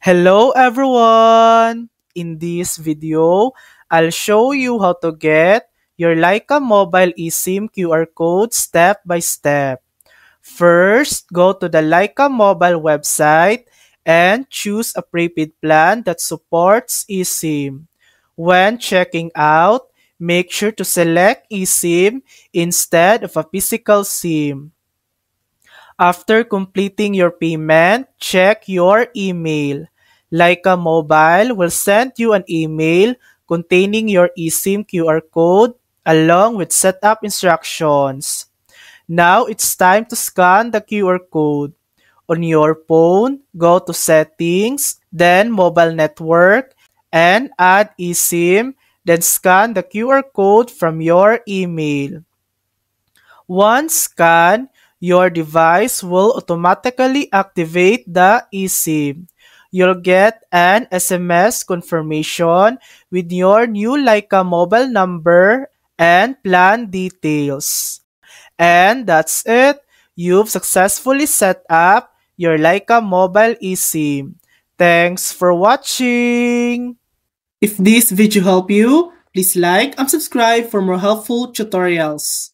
Hello everyone! In this video, I'll show you how to get your Leica mobile eSIM QR code step by step. First, go to the Leica mobile website and choose a prepaid plan that supports eSIM. When checking out, make sure to select eSIM instead of a physical SIM. After completing your payment, check your email. Leica Mobile will send you an email containing your eSIM QR code along with setup instructions. Now it's time to scan the QR code. On your phone, go to Settings, then Mobile Network, and add eSIM, then scan the QR code from your email. Once scanned, your device will automatically activate the eSIM. You'll get an SMS confirmation with your new Leica mobile number and plan details. And that's it. You've successfully set up your Leica mobile eSIM. Thanks for watching! If this video helped you, please like and subscribe for more helpful tutorials.